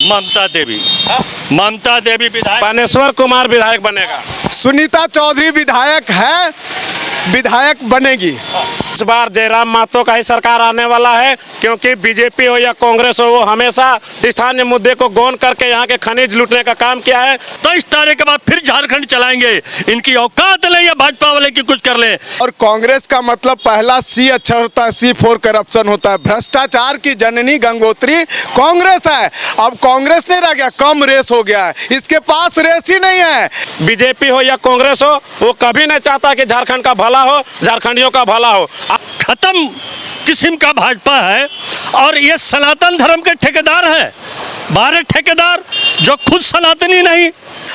ममता देवी। ममता देवी विधायक, पानेश्वर कुमार विधायक बनेगा। सुनीता चौधरी विधायक है, विधायक बनेगी। इस बार जयराम महतो का ही सरकार आने वाला है, क्योंकि बीजेपी हो या कांग्रेस हो, वो हमेशा स्थानीय मुद्दे को गौन करके यहाँ के खनिज लूटने का काम किया है। 23 तारीख के बाद फिर झारखंड चलाएंगे। इनकी औकात नहीं है भाजपा वाले की कुछ कर ले। और कांग्रेस का मतलब पहला सी अच्छा होता है, सी फॉर करप्शन होता है। भ्रष्टाचार की जननी गंगोत्री कांग्रेस है। अब कांग्रेस नहीं रह गया, कम रेस हो गया है, इसके पास रेस ही नहीं है। बीजेपी हो या कांग्रेस हो, वो कभी नहीं चाहता कि झारखंड का भला हो, झारखंडियों का भला हो। खत्म किस्म का भाजपा है। और ये सनातन धर्म के ठेकेदार हैं, 12 ठेकेदार जो खुद सनातनी नहीं।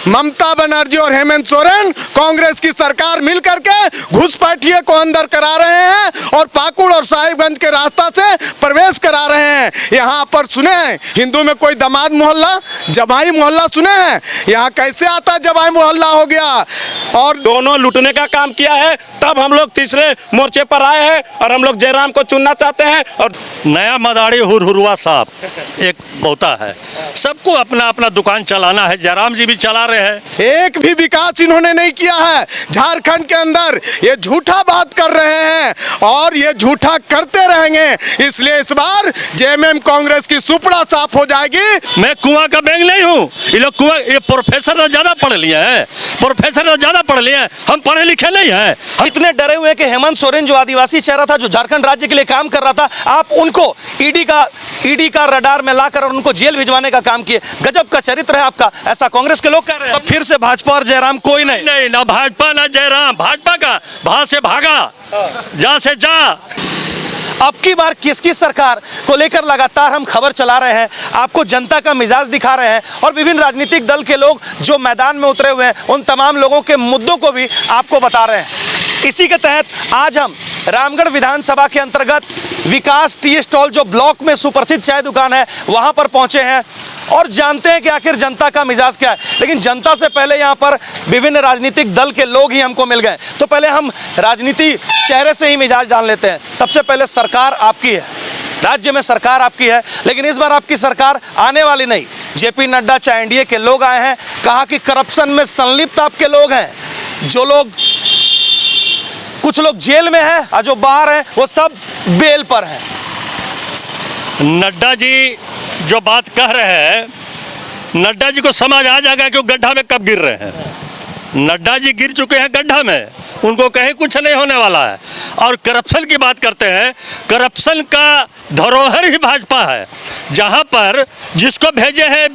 ममता बनर्जी और हेमंत सोरेन कांग्रेस की सरकार मिल करके घुसपैठिए को अंदर करा रहे हैं और पाकुड़ और साहिबगंज के रास्ता से प्रवेश करा रहे हैं। यहाँ पर सुने हैं हिंदू में कोई दामाद मोहल्ला, जमाई मोहल्ला सुने हैं? यहाँ कैसे आता जमाई मोहल्ला हो गया। और दोनों लूटने का काम किया है, तब हम लोग तीसरे मोर्चे पर आए हैं और हम लोग जयराम को चुनना चाहते हैं। और नया मदारी हुरहुरवा साहब एक होता है, सबको अपना अपना दुकान चलाना है। जयराम जी भी चला रहे हैं। एक भी विकास इन्होंने नहीं किया है झारखंड के अंदर। ये झूठा बात कर रहे हैं और ये झूठा करते रहेंगे। इसलिए इस बार जेएमएम कांग्रेस की सुपड़ा साफ हो जाएगी। मैं कुआं का बैंग नहीं हूँ। ये लोग कुआं, ये प्रोफेसर ज्यादा पढ़ लिए हैं, प्रोफेसर ज्यादा पढ़ लिए हैं, हम पढ़े लिखे नहीं हैं। हम इतने डरे हुए हैं कि हेमंत सोरेन जो आदिवासी चेहरा था, जो झारखंड राज्य के लिए काम कर रहा था, आप उनको ईडी का रडार में लाकर और उनको जेल भिजवाने का काम किए। गजब का चरित्र है आपका, ऐसा कांग्रेस के लोग कह रहे हैं। अब फिर से भाजपा और जयराम कोई नहीं, ना भाजपा ना जयराम। भाजपा का भा से भागा, जा से जा। अब की बार किसकी सरकार को लेकर लगातार हम खबर चला रहे हैं, आपको जनता का मिजाज दिखा रहे हैं और विभिन्न राजनीतिक दल के लोग जो मैदान में उतरे हुए हैं, उन तमाम लोगों के मुद्दों को भी आपको बता रहे हैं। इसी के तहत आज हम रामगढ़ विधानसभा के अंतर्गत विकास टी स्टॉल, जो ब्लॉक में सुप्रसिद्ध चाय दुकान है, वहां पर पहुंचे हैं और जानते हैं कि आखिर जनता का मिजाज क्या है। लेकिन जनता से पहले यहाँ पर विभिन्न राजनीतिक दल के लोग ही हमको मिल गए, तो पहले हम राजनीति चेहरे से ही मिजाज जान लेते हैं। सबसे पहले, सरकार आपकी है, राज्य में सरकार आपकी है, लेकिन इस बार आपकी सरकार आने वाली नहीं। जेपी नड्डा चाहे एनडीए के लोग आए हैं, कहा कि करप्शन में संलिप्त आपके लोग हैं, जो लोग, कुछ लोग जेल में हैं और जो बाहर हैं वो सब बेल पर हैं। नड्डा जी जो बात कह रहे हैं, नड्डा जी को समझ आ जाएगा कि वो गड्ढा में कब गिर रहे हैं। नड्डा जी गिर चुके हैं गड्ढा में, उनको कहीं कुछ नहीं होने वाला है। और करप्शन की बात करते हैं, करप्शन का धरोहर ही भाजपा है। जहां पर जिसको भेजे हैं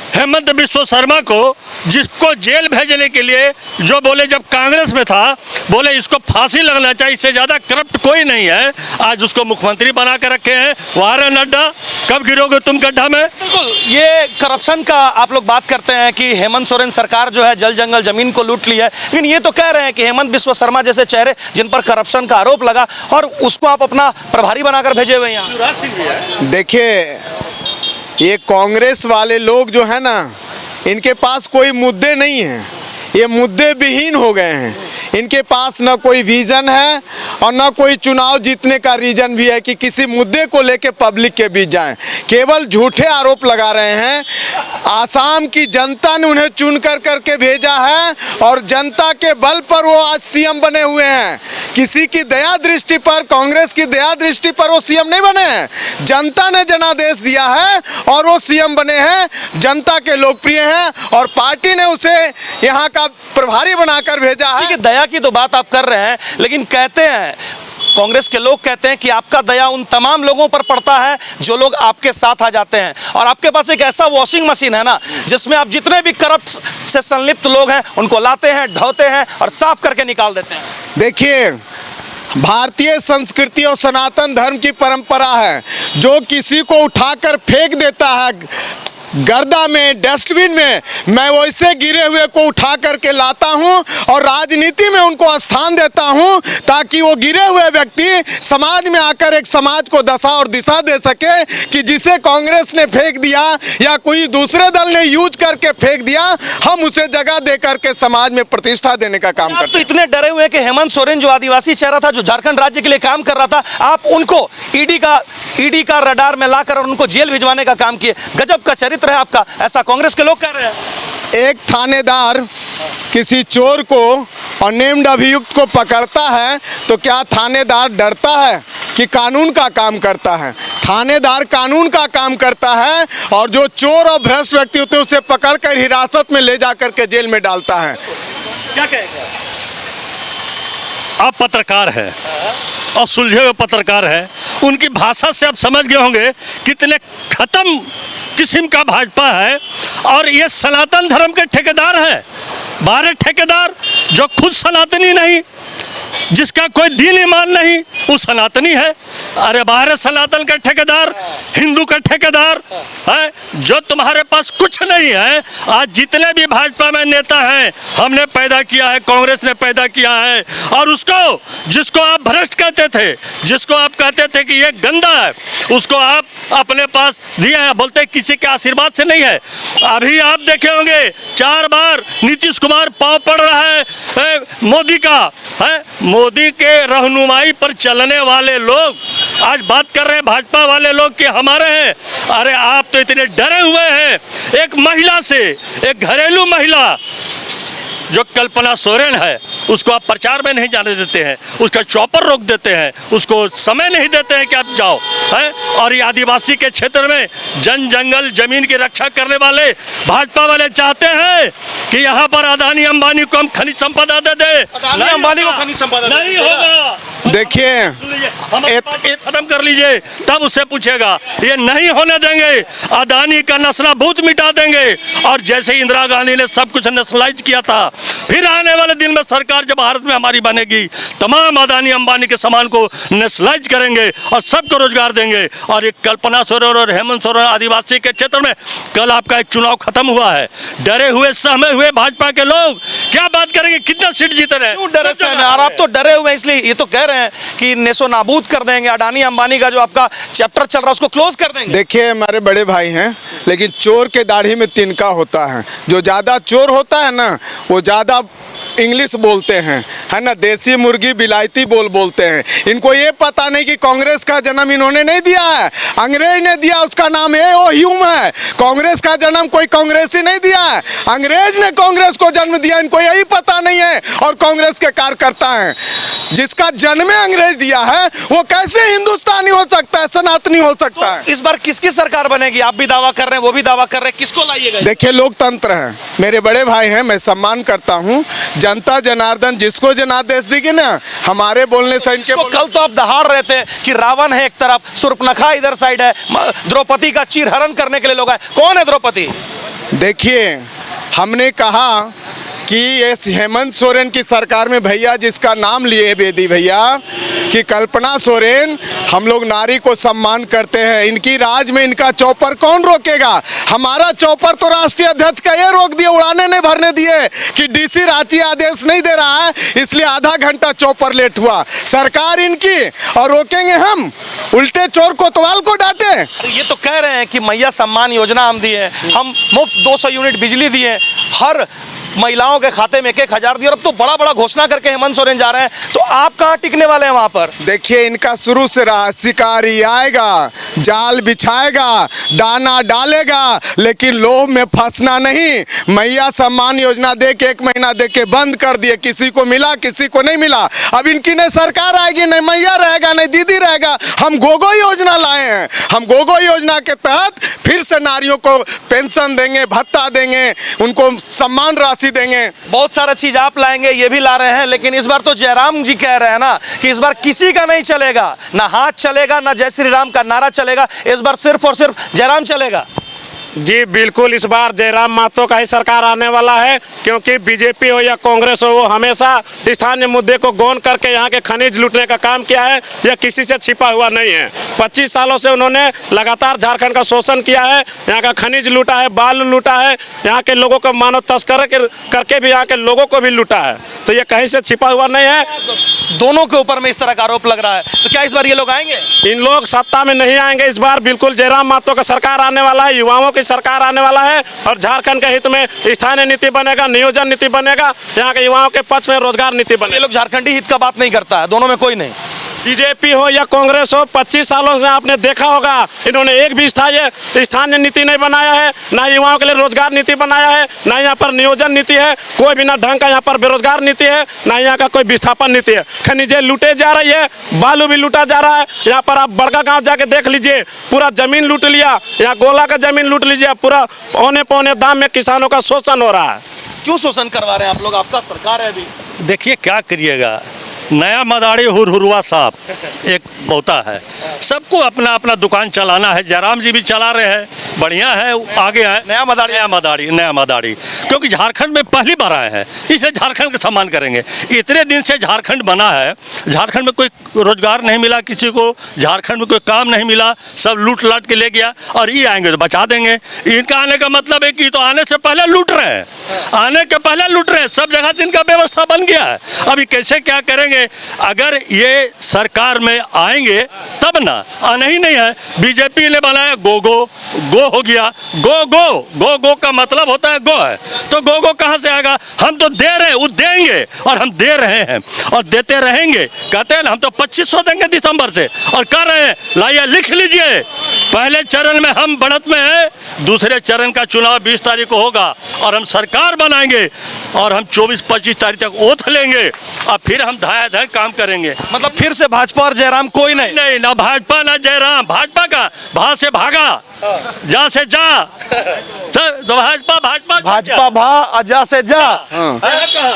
हेमंत बिस्व शर्मा को, जिसको जेल भेजने के लिए जो बोले जब कांग्रेस में था, बोले इसको फांसी लगना चाहिए, इससे ज़्यादा करप्ट कोई नहीं है, आज उसको मुख्यमंत्री बना के रखे हैं। वहाँ रहे नड्डा, कब गिरोगे तुम गड्ढा में? बिल्कुल, ये करप्शन का आप लोग बात करते हैं कि हेमंत सोरेन सरकार जो है जल जंगल जमीन को लूट ली है, लेकिन ये तो कह रहे हैं कि हेमंत बिस्व शर्मा जैसे चेहरे जिन पर करप्शन का आरोप लगा, और उसको आप अपना प्रभारी बनाकर भेजे हुए यहाँ। देखिए, ये कांग्रेस वाले लोग जो है ना, इनके पास कोई मुद्दे नहीं हैं, ये मुद्दे विहीन हो गए हैं। इनके पास ना कोई विजन है और ना कोई चुनाव जीतने का रीजन भी है कि किसी मुद्दे को लेके पब्लिक के बीच जाएं। केवल झूठे आरोप लगा रहे हैं। आसाम की जनता ने उन्हें चुन कर करके भेजा है और जनता के बल पर वो आज सीएम बने हुए हैं। किसी की दया दृष्टि पर, कांग्रेस की दया दृष्टि पर वो सीएम नहीं बने हैं, जनता ने जनादेश दिया है और वो सीएम बने हैं। जनता के लोकप्रिय हैं और पार्टी ने उसे यहाँ का प्रभारी बनाकर भेजा है। दया की तो बात आप कर रहे हैं, लेकिन कहते हैं, कांग्रेस के लोग कहते हैं कि आपका दया उन तमाम लोगों पर पड़ता है जो लोग आपके साथ आ जाते हैं, और आपके पास एक ऐसा वॉशिंग मशीन है ना, जिसमें आप जितने भी करप्ट से संलिप्त लोग हैं उनको लाते हैं, ढोते हैं और साफ करके निकाल देते हैं। देखिए, भारतीय संस्कृति और सनातन धर्म की परंपरा है, जो किसी को उठाकर फेंक देता है गर्दा में, डस्टबिन में, मैं वैसे गिरे हुए को उठा करके लाता हूं और राजनीति में उनको स्थान देता हूं, ताकि वो गिरे हुए व्यक्ति समाज में आकर एक समाज को दशा और दिशा दे सके कि जिसे कांग्रेस ने फेंक दिया या कोई दूसरे दल ने यूज करके फेंक दिया, हम उसे जगह दे करके समाज में प्रतिष्ठा देने का काम करते हैं। तो इतने डरे हुए हैं कि हेमंत सोरेन जो आदिवासी चेहरा था, जो झारखंड राज्य के लिए काम कर रहा था, आप उनको ईडी का रडार में लाकर और उनको जेल भिजवाने का काम किए। गजब का चरित्र चरित्र है आपका, ऐसा कांग्रेस के लोग कह रहे हैं। एक थानेदार किसी चोर को और नेम्ड अभियुक्त को पकड़ता है तो क्या थानेदार डरता है कि कानून का काम करता है? थानेदार कानून का काम करता है और जो चोर और भ्रष्ट व्यक्ति होते हैं उसे पकड़कर हिरासत में ले जाकर के जेल में डालता है। क्या कहेंगे? आप पत्रकार हैं और सुलझे हुए पत्रकार हैं, उनकी भाषा से आप समझ गए होंगे कितने खत्म किस्म का भाजपा है। और ये सनातन धर्म के ठेकेदार हैं, 12 ठेकेदार जो खुद सनातनी नहीं, जिसका कोई दीन ईमान नहीं, वो सनातनी है। अरे 12 सनातन का ठेकेदार, हिंदू का ठेकेदार है, जो तुम्हारे पास कुछ नहीं है। आज जितने भी भाजपा में नेता हैं हमने पैदा किया है, कांग्रेस ने पैदा किया है। और उसको जिसको आप भ्रष्ट कहते थे, जिसको आप कहते थे कि ये गंदा है, उसको आप अपने पास दिए हैं। बोलते किसी के आशीर्वाद से नहीं है। अभी आप देखे होंगे 4 बार नीतीश कुमार पांव पड़ रहा है मोदी का है। मोदी के रहनुमाई पर चलने वाले लोग आज बात कर रहे हैं भाजपा वाले लोग कि हमारे हैं। अरे आप तो इतने डरे हुए हैं। एक महिला से, एक घरेलू महिला जो कल्पना सोरेन है, उसको आप प्रचार में नहीं जाने देते हैं, उसका चौपर रोक देते हैं, उसको समय नहीं देते हैं कि आप जाओ है। और ये आदिवासी के क्षेत्र में जन जंगल जमीन की रक्षा करने वाले भाजपा वाले चाहते हैं कि यहाँ पर अदानी अंबानी को हम खनिज संपदा दे दे। अदानी अंबानी को खनिज संपदा नहीं होगा। देखिए, खत्म कर लीजिए तब उससे पूछेगा। ये नहीं होने देंगे। अदानी का नस्ला भूत मिटा देंगे। और जैसे इंदिरा गांधी ने सब कुछ नेशनलाइज किया था, फिर आने वाले दिन में सरकार जब भारत में हमारी बनेगी, तमाम अदानी अंबानी के सामान को नेशनलाइज करेंगे और सबको रोजगार देंगे। और ये कल्पना सोरेन और हेमंत सोरेन आदिवासी के क्षेत्र में कल आपका एक चुनाव खत्म हुआ है। डरे हुए सहमे हुए भाजपा के लोग क्या बात करेंगे? कितना सीट जीते रहे? क्यों डरे सहमे? और आप तो डरे हुए इसलिए ये तो कह रहे हैं कि नेसो नाबूद कर देंगे, अडानी अंबानी का जो आपका चैप्टर चल रहा है उसको क्लोज कर देंगे। देखिए, हमारे बड़े भाई हैं, लेकिन चोर के दाढ़ी में तिनका होता है। जो ज़्यादा चोर होता है ना, वो ज़्यादा इंग्लिश बोलते हैं, है ना, देसी मुर्गी बिलायती बोलते हैं। इनको ये पता नहीं कि कांग्रेस का जन्म इन्होंने नहीं दिया है, अंग्रेज ने दिया। उसका नाम ए.ओ. ह्यूम है। कांग्रेस का जन्म कोई कांग्रेसी नहीं दिया है, अंग्रेज ने कांग्रेस को जन्म दिया। इनको यही पता नहीं है। और कांग्रेस के कार्यकर्ता हैं, जिसका जन्म अंग्रेज दिया है वो कैसे हिंदुस्तानी हो सकता है, सनातनी हो सकता है? इस बार किसकी सरकार बनेगी? आप भी दावा कर रहे हैं, वो भी दावा कर रहे हैं, किसको लाइएगा? देखिए, लोकतंत्र है, मेरे बड़े भाई हैं, मैं सम्मान करता हूँ। जनता जनार्दन जिसको जनादेश देगी ना, हमारे बोलने से इनके कल तो आप दहाड़ रहे थे कि रावण है एक तरफ, शूर्पणखा इधर साइड है, द्रौपदी का चीरहरण करने के लिए लोग आए। कौन है द्रौपदी? देखिए, हमने कहा कि इस हेमंत सोरेन की सरकार में भैया जिसका नाम लिए बेदी भैया कि कल्पना सोरेन, हम लोग नारी को सम्मान करते हैं। इनकी राज में इनका चौपर कौन रोकेगा? हमारा चौपर तो राष्ट्रीय अध्यक्ष का ये रोक दिए, उड़ाने नहीं भरने दिए कि डीसी रांची आदेश नहीं दे रहा है, इसलिए आधा घंटा चौपर लेट हुआ। सरकार इनकी और रोकेंगे हम? उल्टे चोर कोतवाल को डांटे। ये तो कह रहे हैं कि मैया सम्मान योजना हम दिए, हम मुफ्त 200 यूनिट बिजली दिए, हर महिलाओं के खाते में 1,000 दिए। और अब तो बड़ा बड़ा घोषणा करके हेमंत सोरेन जा रहे हैं, तो आप कहाँ टिकने वाले हैं वहां पर? देखिए, इनका शुरू से रहा, शिकारी आएगा, जाल बिछाएगा, दाना डालेगा, लेकिन लोभ में फंसना नहीं। मैया सम्मान योजना दे के 1 महीना दे के बंद कर दिए। किसी को मिला, किसी को नहीं मिला। अब इनकी नहीं सरकार आएगी, नहीं मैया रहेगा, नहीं दीदी रहेगा। हम गोगो योजना लाए हैं। हम गोगो योजना के तहत फिर से नारियों को पेंशन देंगे, भत्ता देंगे, उनको सम्मान राशि देंगे। बहुत सारा चीज आप लाएंगे, ये भी ला रहे हैं, लेकिन इस बार तो जयराम जी कह रहे हैं ना कि इस बार किसी का नहीं चलेगा, ना हाथ चलेगा, ना जय श्री राम का नारा चलेगा। इस बार सिर्फ और सिर्फ जयराम चलेगा। जी बिल्कुल, इस बार जयराम महतो का ही सरकार आने वाला है, क्योंकि बीजेपी हो या कांग्रेस हो, वो हमेशा स्थानीय मुद्दे को गौन करके यहाँ के खनिज लूटने का काम किया है। यह किसी से छिपा हुआ नहीं है। 25 सालों से उन्होंने लगातार झारखंड का शोषण किया है, यहाँ का खनिज लूटा है, बालू लूटा है, यहाँ के लोगों को मानव तस्कर करके भी यहाँ के लोगों को भी लूटा है। तो ये कहीं से छिपा हुआ नहीं है। दोनों के ऊपर में इस तरह का आरोप लग रहा है, तो क्या इस बार ये लोग आएंगे? इन लोग सत्ता में नहीं आएंगे इस बार। बिल्कुल जयराम महतो का सरकार आने वाला है, युवाओं की सरकार आने वाला है, और झारखंड के हित में स्थानीय नीति बनेगा, नियोजन नीति बनेगा, यहाँ के युवाओं के पक्ष में रोजगार नीति बनेगा। ये लोग झारखंडी हित का बात नहीं करता है, दोनों में कोई नहीं। बीजेपी हो या कांग्रेस हो, 25 सालों से आपने देखा होगा इन्होंने एक भी स्थानीय नीति नहीं बनाया है, ना युवाओं के लिए रोजगार नीति बनाया है, ना यहाँ पर नियोजन नीति है, कोई भी ना ढंग का यहाँ पर बेरोजगार नीति है, ना यहाँ का कोई विस्थापन नीति है। खनिजें लूटे जा रही है, बालू भी लूटा जा रहा है। यहाँ पर आप बड़का गाँव जाके देख लीजिए, पूरा जमीन लूट लिया, यहाँ गोला का जमीन लूट लीजिए, पूरा पौने पौने दाम में किसानों का शोषण हो रहा है। क्यों शोषण करवा रहे हैं आप लोग? आपका सरकार है अभी। देखिए क्या करिएगा, नया मदारी हुरहुरवा साहब एक होता है, सबको अपना अपना दुकान चलाना है। जयराम जी भी चला रहे हैं, बढ़िया है, आगे है। नया मदारी क्योंकि झारखंड में पहली बार आए हैं, इसलिए झारखंड का सम्मान करेंगे। इतने दिन से झारखंड बना है, झारखंड में कोई रोजगार नहीं मिला किसी को, झारखंड में कोई काम नहीं मिला, सब लूट लाट के ले गया, और ये आएंगे तो बचा देंगे। इनका आने का मतलब है कि तो आने से पहले लूट रहे हैं, आने के पहले लूट रहे हैं, सब जगह से इनका व्यवस्था बन गया है। अभी कैसे क्या करेंगे? अगर ये सरकार में आएंगे तब ना, आना ही नहीं है। बीजेपी ने बनाया गो हो गया, गो का मतलब होता है गो है, तो गो कहां से आएगा? हम तो दे रहे हैं, वो देंगे, और हम दे रहे हैं और देते रहेंगे। कहते हैं हम तो 2500 देंगे दिसंबर से, और कर रहे हैं। लाइए लिख लीजिए, पहले चरण में हम बढ़त में हैं, दूसरे चरण का चुनाव 20 तारीख को होगा, और हम सरकार बनाएंगे, और हम 24-25 तारीख तक ओथ लेंगे, और फिर हम धाय काम करेंगे। मतलब फिर से भाजपा और जयराम कोई नहीं? ना भाजपा ना जयराम। भाजपा का भा से भागा, जा से जा, भाजपा भा अजा से जा।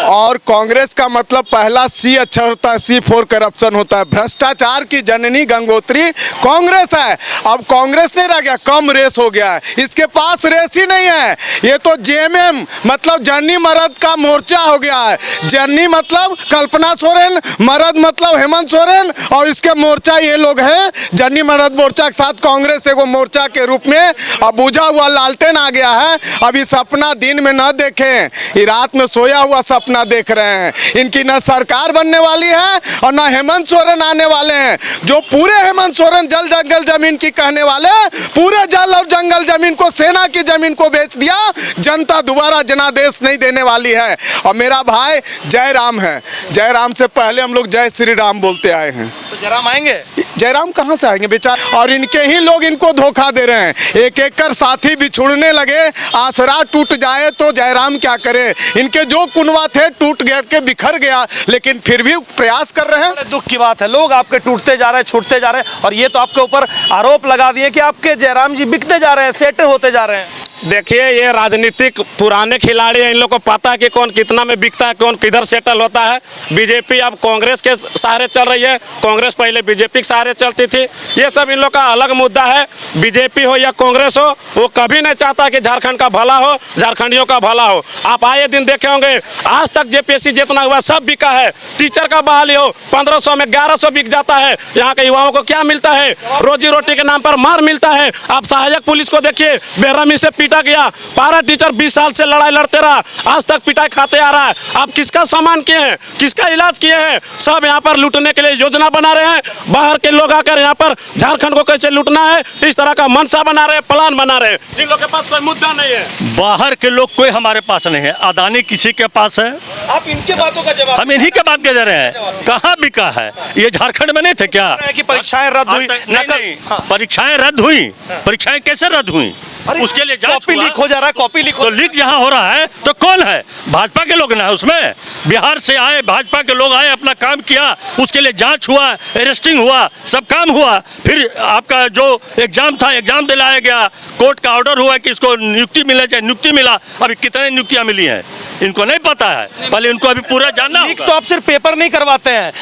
और कांग्रेस का मतलब पहला सी अच्छा होता है, C4 करप्शन होता है, भ्रष्टाचार की जननी गंगोत्री कांग्रेस है। अब कांग्रेस नहीं रह गया, कम रेस हो गया है, इसके पास रेस ही नहीं है। ये तो JMM मतलब जर्नी मर्द का मोर्चा हो गया है। जर्नी मतलब कल्पना सोरेन, मर्द मतलब हेमंत सोरेन, और इसके मोर्चा ये लोग हैं। जर्नी मर्द मोर्चा के साथ कांग्रेस एगो मोर्चा के रूप में अब बुझा हुआ लालटेन आ गया है। अब ये सपना दिन में न देखें, ये रात में सोया हुआ सपना देख रहे हैं। इनकी न सरकार बनने वाली है और न हेमंत सोरेन आने वाले हैं। जो पूरे हेमंत सोरेन जल जंगल जमीन की कहने वाले, पूरे जल और जंगल जमीन को, सेना की जमीन को बेच दिया। जनता दोबारा जनादेश नहीं देने वाली है। और मेरा भाई जयराम है, जयराम से पहले हम लोग जय श्री राम बोलते आए हैं। तो जयराम आएंगे? जयराम कहां से आएंगे बेचारे? और इनके ही लोग इनको धोखा दे रहे हैं। एक एक कर साथी बिछुड़ने लगे, आसरा टूट जाए तो जयराम क्या करे? इनके जो कुनवा थे टूट गया के बिखर गया, लेकिन फिर भी प्रयास कर रहे हैं। दुख की बात है, लोग आपके टूटते जा रहे हैं, छूटते जा रहे हैं, और ये तो आपके ऊपर आरोप लगा दिए कि आपके जयराम जी बिकते जा रहे हैं, सेट होते जा रहे हैं। देखिए, ये राजनीतिक पुराने खिलाड़ी हैं, इन लोग को पता है कि कौन कितना में बिकता है, कौन किधर सेटल होता है। बीजेपी अब कांग्रेस के सहारे चल रही है, कांग्रेस पहले बीजेपी के सहारे चलती थी। ये सब इन लोग का अलग मुद्दा है। बीजेपी हो या कांग्रेस हो, वो कभी नहीं चाहता कि झारखंड का भला हो, झारखंडियों का भला हो। आप आए दिन देखे होंगे, आज तक JPSC जितना हुआ सब बिका है। टीचर का बहाली हो, 1500 में 1100 बिक जाता है। यहाँ के युवाओं को क्या मिलता है? रोजी रोटी के नाम पर मार मिलता है। आप सहायक पुलिस को देखिए, बेरहमी से पीटा गया। पारा टीचर 20 साल से लड़ाई लड़ते रहा, आज तक पिटाई खाते आ रहा है। आप किसका सामान किए हैं, किसका इलाज किए हैं? सब यहाँ पर लूटने के लिए योजना बना रहे हैं। बाहर के लोग आकर यहाँ पर झारखंड को कैसे लूटना है, इस तरह का मनसा बना रहे हैं, प्लान बना रहे हैं। इन लोग के पास कोई मुद्दा नहीं है। बाहर के लोग कोई हमारे पास नहीं है। अदानी किसी के पास है? आप इनके बातों का जवाब, हम इन्हीं के बात दे रहे हैं। कहाँ बिका है? ये झारखंड में नहीं थे क्या? कि परीक्षाएं रद्द हुई, नहीं, परीक्षाएं रद्द हुई। परीक्षाएं कैसे रद्द हुई? उसके लिए कॉपी लीक हो जा रहा है, कॉपी लीक तो लीक जहां हो रहा है तो कौन है? भाजपा के लोग ना है उसमें। बिहार से आए भाजपा के लोग आए, अपना काम किया, उसके लिए जांच हुआ, अरेस्टिंग हुआ, सब काम हुआ। फिर आपका जो एग्जाम था, एग्जाम दिलाया गया, कोर्ट का ऑर्डर हुआ कि इसको नियुक्ति मिलना चाहिए, नियुक्ति मिला। अभी कितने नियुक्तियां मिली हैं इनको नहीं पता है, पहले इनको अभी पूरा जानना। लीक तो आप सिर्फ पेपर नहीं करवाते हैं,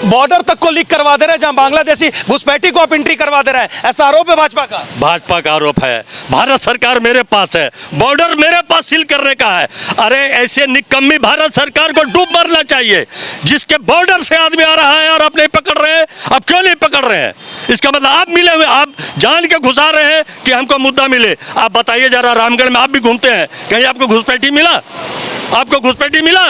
बॉर्डर तक को लीक करवा दे रहे हैं, जहां बांग्लादेशी घुसपैठी को आप एंट्री करवा दे रहे हैं। ऐसा आरोप है भाजपा का? भाजपा का आरोप है। भारत सरकार मेरे पास है, बॉर्डर मेरे पास सील करने का है। अरे ऐसे निकम्मी भारत सरकार को डूब मरना चाहिए, जिसके बॉर्डर से आदमी आ रहा है और आप नहीं पकड़ रहे हैं। अब क्यों नहीं पकड़ रहे हैं? इसका मतलब आप मिले हुए, आप जान के घुसा रहे हैं कि हमको मुद्दा मिले। आप बताइए जरा, रामगढ़ में आप भी घूमते हैं, कहीं आपको घुसपैठी मिला? आपको घुसपैठी मिला?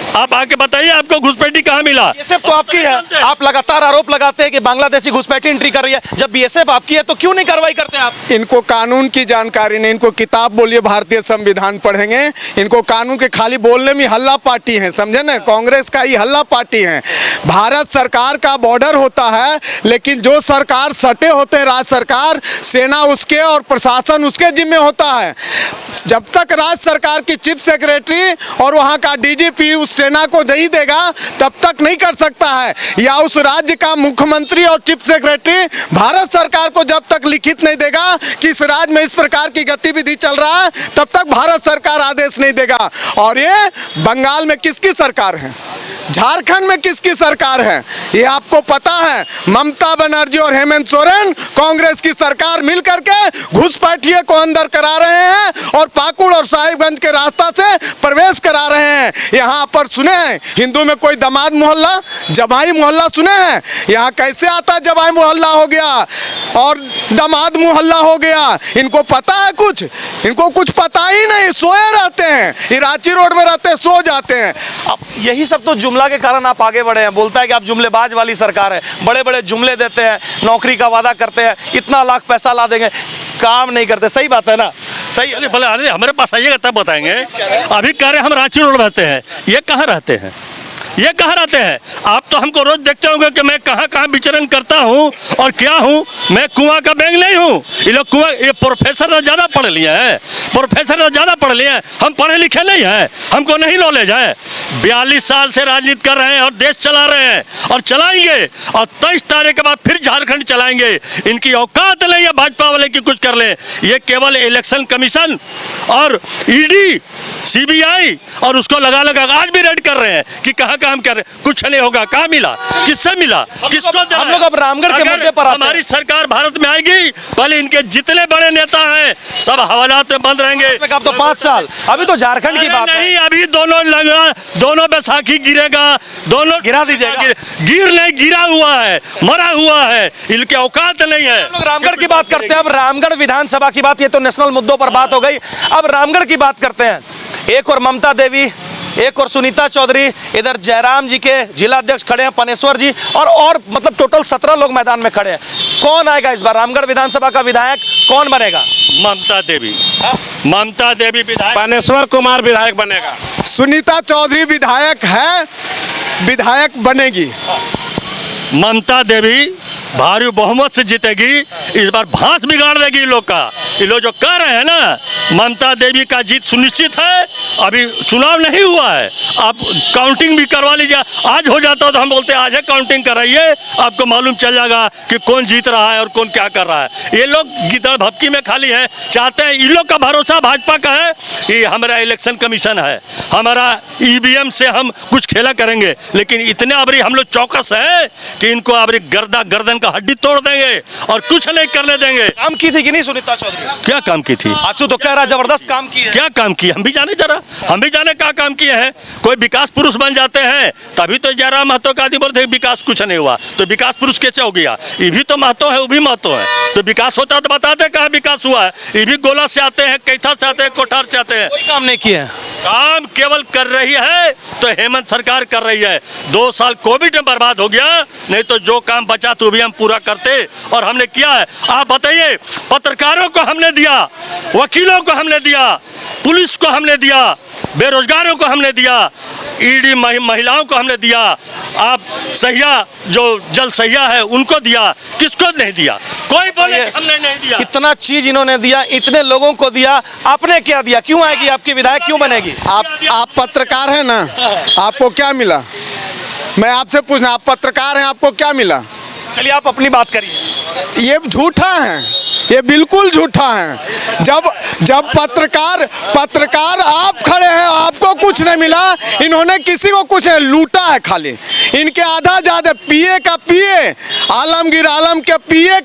आप आके बताइए आपको घुसपैठी कहाँ मिला? बीएसएफ तो आपकी है, आप लगातार आरोप लगाते हैं कि बांग्लादेशी घुसपैठी एंट्री कर रही है। जब बीएसएफ आपकी है तो क्यों नहीं कार्रवाई करते आप? इनको कानून की जानकारी नहीं, इनको किताब बोलिए भारतीय संविधान पढ़ेंगे, इनको कानून के खाली बोलने में हल्ला पार्टी है, समझे ना? कांग्रेस का ही हल्ला पार्टी है। भारत सरकार का बॉर्डर होता है, लेकिन जो सरकार सटे होते हैं, राज्य सरकार, सेना उसके और प्रशासन उसके जिम्मे होता है। जब तक राज्य सरकार की चीफ सेक्रेटरी और वहाँ का डीजीपी उस सेना को नहीं देगा तब तक नहीं कर सकता है, या उस राज्य का मुख्यमंत्री और चीफ सेक्रेटरी भारत सरकार को जब तक लिखित नहीं देगा कि इस राज्य में इस प्रकार की गतिविधि चल रहा है तब तक भारत सरकार आदेश नहीं देगा। और ये बंगाल में किसकी सरकार है, झारखंड में किसकी सरकार है, ये आपको पता है? ममता बनर्जी और हेमंत सोरेन कांग्रेस की सरकार मिलकर के घुसपैठियों को अंदर करा रहे हैं और पाकुड़ और साहिबगंज के रास्ता से प्रवेश करा रहे हैं। यहाँ पर सुने हैं हिंदू में कोई दामाद मोहल्ला, जमाई मोहल्ला सुने हैं? यहाँ कैसे आता जमाई मोहल्ला हो गया और दामाद मोहल्ला हो गया? इनको पता है कुछ? इनको कुछ पता ही नहीं, सोए रहते हैं, ये रांची रोड में रहते हैं, सो जाते हैं। अब यही सब तो जुमला के कारण आप आगे बढ़े हैं। बोलता है कि आप जुमलेबाज वाली सरकार है, बड़े बड़े जुमले देते हैं, नौकरी का वादा करते हैं, इतना लाख पैसा ला देंगे, काम नहीं करते। सही बात है ना? सही। अरे भले अरे हमारे पास आइएगा तब बताएंगे। अभी कह रहे हैं हम रांची रोड रहते हैं, ये कहाँ रहते हैं? ये कहाँ रहते हैं? आप तो हमको रोज देखते होंगे कि मैं कहाँ कहाँ विचरण करता हूँ और क्या हूँ। मैं कुआं का बैंग नहीं हूँ। ये लोग कुआं, ये प्रोफेसर ने ज़्यादा पढ़ लिया है, प्रोफेसर ने ज़्यादा पढ़ लिया है, हम पढ़े लिखे नहीं हैं, हमको नहीं नॉलेज है। 42 साल से राजनीति कर रहे हैं और देश चला रहे हैं और चलाएंगे, और 23 तारीख के बाद फिर झारखंड चलाएंगे। इनकी औकात नहीं है भाजपा वाले की कुछ कर ले। ये केवल इलेक्शन कमीशन और ईडी, सीबीआई और उसको लगा लगा आज भी रेड कर रहे हैं कि कहाँ काम कर रहे हैं। कुछ नहीं होगा। कहाँ मिला, किससे मिला, किसको दिया? हम लोग अब रामगढ़ के मुद्दे पर आते हैं। हमारी सरकार भारत में आएगी, पहले इनके जितने बड़े नेता हैं सब हवालात में बंद रहेंगे। अब तो 5 साल, अभी तो झारखंड की बात है। नहीं, अभी दोनों लंगड़ा, दोनों बैसाखी गिरेगा, दोनों गिरा दीजिएगा। गिर नहीं, गिरा हुआ है, मरा हुआ है, इनके औकात नहीं है। हम लोग रामगढ़ की बात करते हैं। अब रामगढ़ विधानसभा की बात, ये तो नेशनल मुद्दों पर बात हो गई। अब रामगढ़ की बात करते हैं। एक और ममता देवी, एक और सुनीता चौधरी, इधर जयराम जी के जिला अध्यक्ष खड़े हैं, पनेश्वर जी, और मतलब टोटल 17 लोग मैदान में खड़े हैं। कौन आएगा इस बार रामगढ़ विधानसभा का विधायक, कौन बनेगा? ममता देवी। ममता देवी विधायक, पानेश्वर कुमार विधायक बनेगा। सुनीता चौधरी विधायक है, विधायक बनेगी। ममता देवी भारी बहुमत से जीतेगी। इस बार भांस बिगाड़ देगी इन लोग का। ये लोग जो कह रहे हैं ना ममता देवी का जीत सुनिश्चित है, अभी चुनाव नहीं हुआ है, आप काउंटिंग भी करवा लीजिए। आज हो जाता तो हम बोलते आज है काउंटिंग कराइए, आपको मालूम चल जाएगा कि कौन जीत रहा है और कौन क्या कर रहा है। ये लोग गिदड़ भपकी में खाली है, चाहते हैं। इन लोग का भरोसा भाजपा का है कि हमारा इलेक्शन कमीशन है, हमारा ईवीएम से हम कुछ खेला करेंगे, लेकिन इतने अबरी हम लोग चौकस है कि इनको अबरी गर्दन का हड्डी तोड़ देंगे और कुछ नहीं करने देंगे। काम की थी कि नहीं सुनीता चौधरी? क्या काम की थी? आजू तो कह रहा जबरदस्त काम की है। क्या काम की? हम भी जाने, जरा हम भी जाने क्या काम किए हैं। कोई विकास पुरुष बन जाते हैं, तभी तो जयराम महतो का आदि बोलते विकास कुछ नहीं हुआ, तो विकास पुरुष कैसे हो गया? ये भी तो महतो है, वो भी महतो है। तो विकास होता तो बताते कहाँ विकास हुआ है। ये भी गोला से आते हैं, कैथा से आते हैं, कोठार से आते हैं। कोई काम नहीं किया। काम केवल कर रही है तो हेमंत सरकार कर रही है। 2 साल कोविड में बर्बाद हो गया, नहीं तो जो काम बचा तो भी हम पूरा करते, और हमने किया है। आप बताइए, पत्रकारों को हमने दिया, वकीलों को हमने दिया, पुलिस को हमने दिया, बेरोजगारों को हमने दिया, ईडी महिलाओं को हमने दिया, आप सहिया जो जल सहिया है उनको दिया, किसको नहीं दिया? कोई बोले हमने नहीं दिया। इतना चीज इन्होंने दिया, इतने लोगों को दिया, आपने क्या दिया? क्यों आएगी आपकी विधायक, क्यों बनेगी? आप पत्रकार हैं ना, आपको क्या मिला? मैं आपसे पूछना, आप पत्रकार हैं, आपको क्या मिला? चलिए आप अपनी बात करिए। ये झूठा है, ये बिल्कुल झूठा है। जब पत्रकार आप खड़े हैं, आपको कुछ नहीं मिला, इन्होंने किसी को कुछ नहीं लूटा है। खाली इनके आधा ज्यादा पीए का पीए, आलमगीर आलम के पीए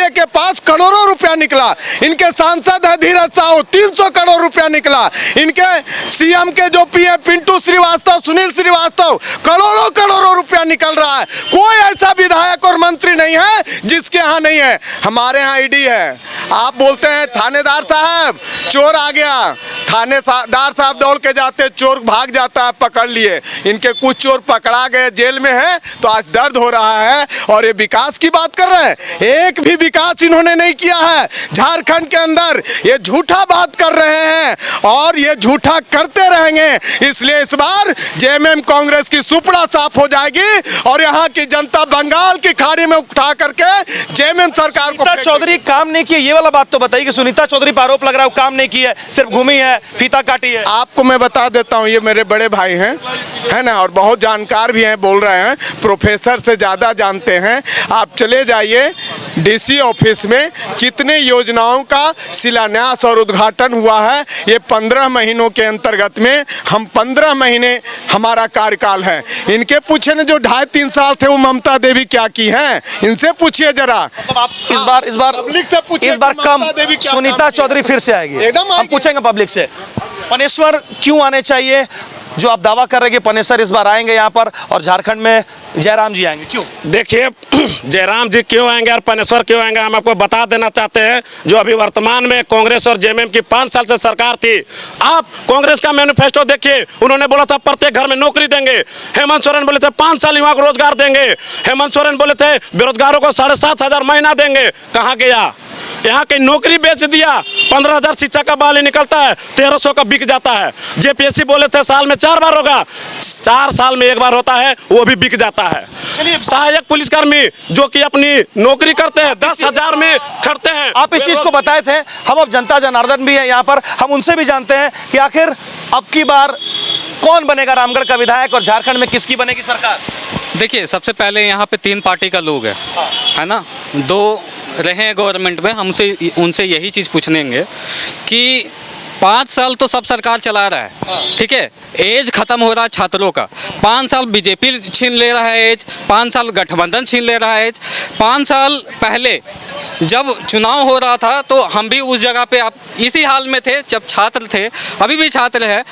के पास करोड़ों रुपया निकला। इनके सांसद है धीरज साहू, 300 करोड़ रुपया निकला। इनके सीएम के जो पीए पिंटू श्रीवास्तव, सुनील श्रीवास्तव, करोड़ों रुपया निकल रहा है। कोई ऐसा विधायक और मंत्री नहीं है जिसके यहाँ नहीं है। हमारे यहाँ ईडी है। आप बोलते हैं थानेदार साहब चोर आ गया, थानेदार साहब दौड़ के जाते, चोर भाग जाता है, पकड़ लिए। इनके कुछ चोर पकड़ा गए, जेल में है, तो आज दर्द हो रहा है। और ये विकास की बात कर रहे हैं, एक भी विकास इन्होंने नहीं किया है झारखंड के अंदर। ये झूठा बात कर रहे हैं और ये झूठा करते रहेंगे। इसलिए इस बार जेएमएम कांग्रेस की सुपड़ा साफ हो जाएगी और यहाँ की जनता बंगाल की खाड़ी में उठा करके जेएमएम सरकार को। सुनीता चौधरी काम नहीं किया, ये वाला बात तो बताइए कि सुनीता चौधरी पर आरोप लग रहा है वो काम नहीं किया है, सिर्फ घूमी है, फीता काटी है। आपको मैं बता देता हूँ, ये मेरे बड़े भाई हैं, है ना, और बहुत जानकार भी हैं, बोल रहे हैं, प्रोफेसर से ज़्यादा जानते हैं। आप चले जाइए डीसी ऑफिस में, कितने योजनाओं का शिलान्यास और उद्घाटन हुआ है। ये 15 महीनों के अंतर्गत में हम 15 महीने हमारा कार्यकाल है। इनके पूछे ने जो 2.5-3 साल थे वो ममता देवी क्या की हैं, इनसे पूछिए जरा। मतलब आप इस बार पब्लिक से पूछिए, इस बार कम ममता देवी क्या सुनीता काम की चौधरी फिर से आएगी, एकदम हम आएगी। पूछेंगे पब्लिक से। पनेश्वर क्यों आने चाहिए, जो आप दावा कर रहे हैं कि पनेश्वर इस बार आएंगे यहाँ पर और झारखंड में जयराम जी आएंगे, क्यों? देखिए जयराम जी क्यों आएंगे और पनेश्वर क्यों आएंगे, हम आपको बता देना चाहते हैं। जो अभी वर्तमान में कांग्रेस और जेएमएम की 5 साल से सरकार थी, आप कांग्रेस का मैनिफेस्टो देखिए। उन्होंने बोला था प्रत्येक घर में नौकरी देंगे। हेमंत सोरेन बोले थे 5 साल युवा को रोजगार देंगे। हेमंत सोरेन बोले थे बेरोजगारों को 7,500 महीना देंगे। कहाँ गया? यहाँ की नौकरी बेच दिया। 15,000 शिक्षा का बहाली निकलता है, 1,300 का बिक जाता है। जेपीएससी बोले थे साल में 4 बार होगा, 4 साल में 1 बार होता है, वो भी बिक जाता है। सहायक पुलिसकर्मी जो कि अपनी नौकरी करते हैं 10,000 में खटते हैं। आप इस चीज को बताए थे। हम अब जनता जनार्दन भी है यहाँ पर, हम उनसे भी जानते हैं कि आखिर अब की बार कौन बनेगा रामगढ़ का विधायक और झारखंड में किसकी बनेगी सरकार। देखिए, सबसे पहले यहाँ पे 3 पार्टी का लोग है ना, 2 रहे हैं गवर्नमेंट में। हम उनसे यही चीज़ पूछेंगे कि 5 साल तो सब सरकार चला रहा है, ठीक है, एज खत्म हो रहा है छात्रों का। 5 साल बीजेपी छीन ले रहा है एज, 5 साल गठबंधन छीन ले रहा है एज। 5 साल पहले जब चुनाव हो रहा था तो हम भी उस जगह पे आप इसी हाल में थे जब छात्र थे, अभी भी छात्र है।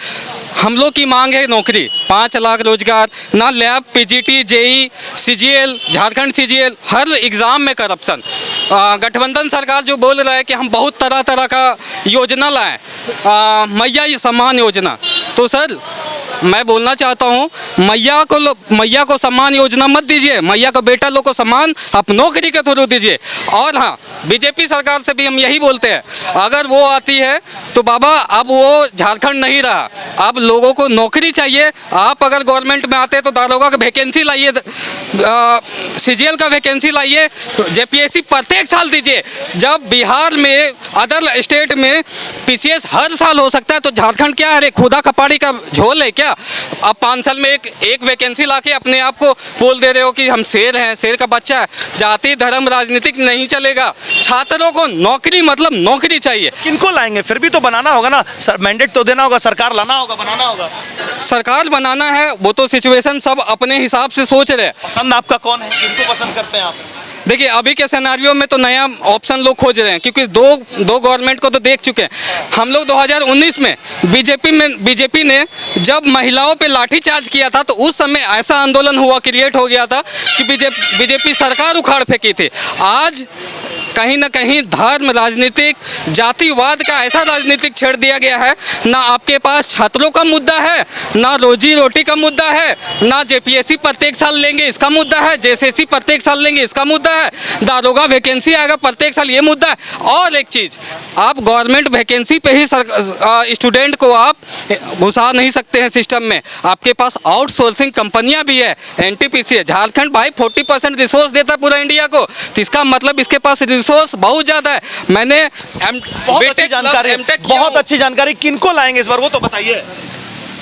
हम लोग की मांग है नौकरी, 5 लाख रोजगार, ना lab, PGT, JE, CGL, Jharkhand CGL, हर एग्ज़ाम में करप्शन। गठबंधन सरकार जो बोल रहा है कि हम बहुत तरह तरह का योजना लाएं, मैया सम्मान योजना, तो सर मैं बोलना चाहता हूँ मैया को सम्मान योजना मत दीजिए, मैया को बेटा लोग को सम्मान आप नौकरी के थ्रू दीजिए। और हाँ, बीजेपी सरकार से भी हम यही बोलते हैं, अगर वो आती है तो बाबा अब वो झारखंड नहीं रहा, अब लोगों को नौकरी चाहिए। आप अगर गवर्नमेंट में आते तो दारोगा का वैकेंसी लाइए, सीजीएल का वैकेंसी लाइए, जेपीएससी प्रत्येक साल दीजिए। जब बिहार में अदर स्टेट में पीसीएस हर साल हो सकता है तो झारखंड क्या है, खुदा कपाड़ी का झोल है क्या? अब 5 साल में एक वैकेंसी लाके अपने आप को बोल दे रहे हो कि हम शेर हैं, शेर का बच्चा है। जाति धर्म राजनीतिक नहीं चलेगा, छात्रों को नौकरी मतलब नौकरी चाहिए। किनको लाएंगे? फिर भी तो बनाना होगा ना सर, मैंडेट तो देना होगा, सरकार लाना होगा, बनाना होगा। सरकार बनाना है वो तो सिचुएशन सब अपने हिसाब से सोच रहे हैं। पसंद आपका कौन है, किनको पसंद करते हैं आप? देखिए, अभी के सिनेरियो में तो नया ऑप्शन लोग खोज रहे हैं, क्योंकि दो गवर्नमेंट को तो देख चुके हैं हम लोग। 2019 में बीजेपी ने जब महिलाओं पे लाठीचार्ज किया था तो उस समय ऐसा आंदोलन हुआ, क्रिएट हो गया था कि बीजेपी सरकार उखाड़ फेंकी थी। आज कहीं ना कहीं धर्म, राजनीतिक, जातिवाद का ऐसा राजनीतिक छेड़ दिया गया है। ना आपके पास छात्रों का मुद्दा है, ना रोजी रोटी का मुद्दा है, ना जेपीएससी प्रत्येक साल लेंगे इसका मुद्दा है, जेएसएससी प्रत्येक साल लेंगे इसका मुद्दा है, दारोगा वैकेंसी आएगा प्रत्येक साल ये मुद्दा है। और एक चीज़, आप गवर्नमेंट वैकेंसी पे ही स्टूडेंट को आप घुसा नहीं सकते हैं सिस्टम में। आपके पास आउटसोर्सिंग कंपनियां भी है, एनटीपीसी है। झारखंड भाई 40% रिसोर्स देता है पूरा इंडिया को, तो इसका मतलब इसके पास रिसोर्स बहुत ज़्यादा है। मैंने बहुत अच्छी जानकारी, किनको लाएंगे इस बार वो तो बताइए।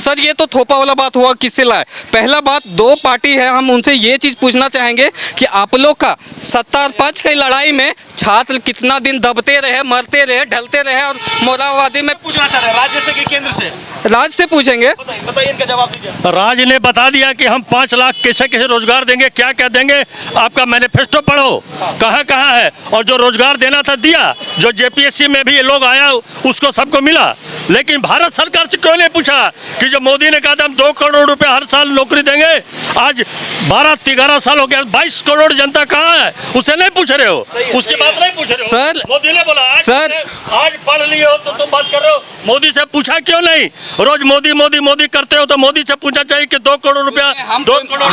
सर ये तो थोपा वाला बात हुआ, किससे लाए? पहला बात, 2 पार्टी है, हम उनसे ये चीज़ पूछना चाहेंगे कि आप लोग का सत्ता पक्ष की लड़ाई में छात्र कितना दिन दबते रहे, मरते रहे, ढलते रहे और मोराबादी में पूछना चाह रहे हैं राज्य से कि केंद्र से? राज्य से पूछेंगे। बताइए, इनका जवाब दीजिए। राज्य ने बता दिया कि हम 5 लाख कैसे कैसे रोजगार देंगे, क्या क्या देंगे, आपका मैनिफेस्टो पढ़ो कहाँ कहाँ है। और जो रोजगार देना था दिया, जो जेपीएससी में भी ये लोग आया उसको सबको मिला। लेकिन भारत सरकार से क्यों नहीं पूछा कि जब मोदी ने कहा था हम 2 करोड़ रुपए हर साल नौकरी देंगे, आज 12-11 साल हो गया, 22 करोड़ जनता कहाँ है? उसे नहीं पूछ रहे हो, उसकी बात नहीं पूछ रहे हो। सर, मोदी ने बोला सर, आज पढ़ लिए हो तो तुम बात कर रहे हो, मोदी से पूछा क्यों नहीं? रोज मोदी मोदी मोदी करते हो तो मोदी से पूछना चाहिए कि 2 करोड़ रुपया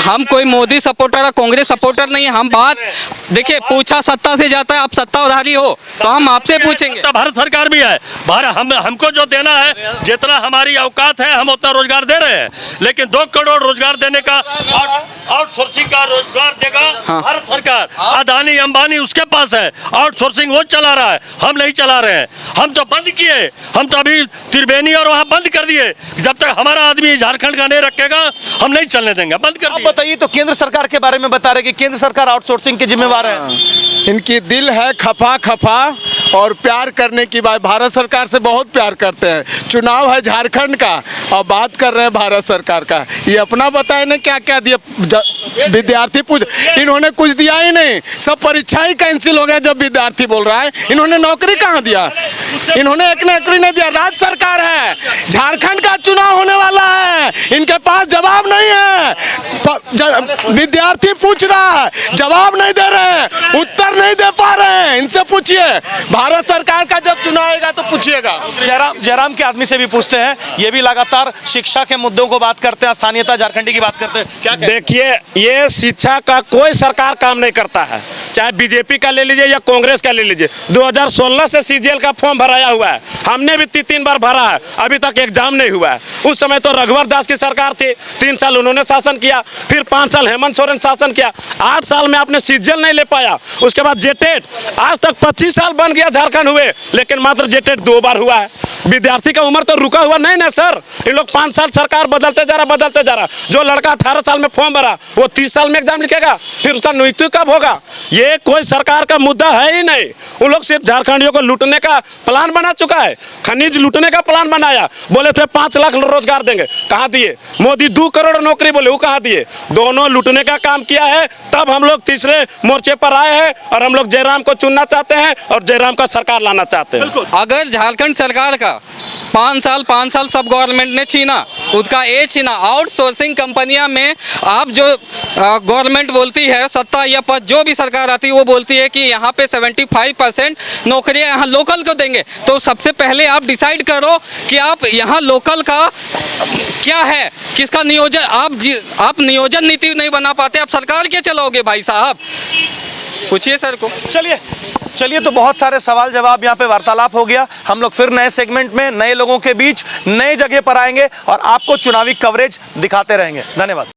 हम कोई मोदी सपोर्टर या कांग्रेस सपोर्टर नहीं है। हम बात देखिए, पूछा सत्ता से जाता है, आप सत्ताधारी हो तो हम आपसे पूछेंगे। भारत सरकार भी है, भारत हमको जो देना है, जितना हमारी औकात है हम उतना रोजगार दे रहे हैं, लेकिन 2 करोड़ रोजगार देने का आउटसोर्सिंग का रोजगार देगा भारत सरकार। अदानी अंबानी उसके पास है, आउटसोर्सिंग वो चला रहा है, हम नहीं चला रहे हैं। हम तो बंद किए, हम तो अभी त्रिवेणी और वहाँ बंद कर दिए। जब तक हमारा आदमी झारखंड का नहीं रखेगा हम नहीं चलने देंगे, बंद कर दिए। बताइए, तो केंद्र सरकार के बारे में बता रहे कि केंद्र सरकार आउटसोर्सिंग के जिम्मेवार है। इनकी दिल है खफा खफा और प्यार करने की बात, भारत सरकार से बहुत प्यार करते हैं। चुनाव है झारखंड का और बात कर रहे हैं भारत सरकार का। ये अपना बताए ना क्या क्या दिया, विद्यार्थी पूछ, इन्होंने कुछ दिया ही नहीं, सब परीक्षा ही कैंसिल हो गया। जब विद्यार्थी बोल रहा है इन्होंने नौकरी कहाँ दिया? इन्होंने एक नौकरी नहीं दिया। राज्य सरकार है, झारखंड का चुनाव होने वाला है, इनके पास जवाब नहीं है। विद्यार्थी पूछ रहा है, जवाब नहीं दे रहे हैं, उत्तर नहीं दे पा रहे हैं। इनसे पूछिए, भारत सरकार का जब चुनाव आएगा तो पूछिएगा। जयराम के आदमी से भी पूछते हैं, ये भी लगातार शिक्षा के मुद्दों को बात करते हैं, स्थानीयता झारखंडी की बात करते हैं। क्या देखिए, ये शिक्षा का कोई सरकार काम नहीं करता है, चाहे बीजेपी का ले लीजिए या कांग्रेस का ले लीजिए। 2016 से सीजीएल का फॉर्म भराया हुआ है, हमने भी 3 बार भरा है, अभी तक एग्जाम नहीं हुआ है। उस समय तो रघुवर दास की सरकार थी, 3 साल उन्होंने शासन किया, फिर 5 साल हेमंत सोरेन शासन किया, 8 साल में आपने सीजीएल नहीं ले पाया। उसके बाद जेटेट, आज तक 25 साल बन गया झारखंड हुए, लेकिन मात्र जेटेट 2 बार हुआ है। विद्यार्थी का उम्र तो रुका हुआ नहीं ना सर, इन लोग 5 साल सरकार बदलते जा रहा। जो लड़का 18 साल में फॉर्म भरा वो 30 साल में एग्जाम लिखेगा, फिर उसका नियुक्ति कब होगा? ये कोई सरकार का मुद्दा है ही नहीं। उन लोग सिर्फ झारखंडियों को लूटने का प्लान बना चुका है, खनिज लूटने का प्लान बनाया। बोले थे 5 लाख रोजगार देंगे, कहाँ दिए? मोदी 2 करोड़ नौकरी बोले, वो कहाँ दिए? दोनों लूटने का काम किया है। तब हम लोग तीसरे मोर्चे पर आए हैं और हम लोग जयराम को चुनना चाहते हैं और जयराम का सरकार लाना चाहते हैं। अगर झारखंड सरकार का 5 साल सब गवर्नमेंट ने छीना, उसका ए छीना। आउटसोर्सिंग कंपनियां में आप जो गवर्नमेंट बोलती है, सत्ता या पद जो भी सरकार आती है वो बोलती है कि यहाँ पे 75% नौकरियां यहाँ लोकल को देंगे। तो सबसे पहले आप डिसाइड करो कि आप यहाँ लोकल का क्या है, किसका नियोजन। आप नियोजन नीति नहीं बना पाते, आप सरकार क्या चलाओगे भाई साहब? पूछिए सर को। चलिए, तो बहुत सारे सवाल जवाब यहाँ पे वार्तालाप हो गया। हम लोग फिर नए सेगमेंट में नए लोगों के बीच नए जगह पर आएंगे और आपको चुनावी कवरेज दिखाते रहेंगे। धन्यवाद।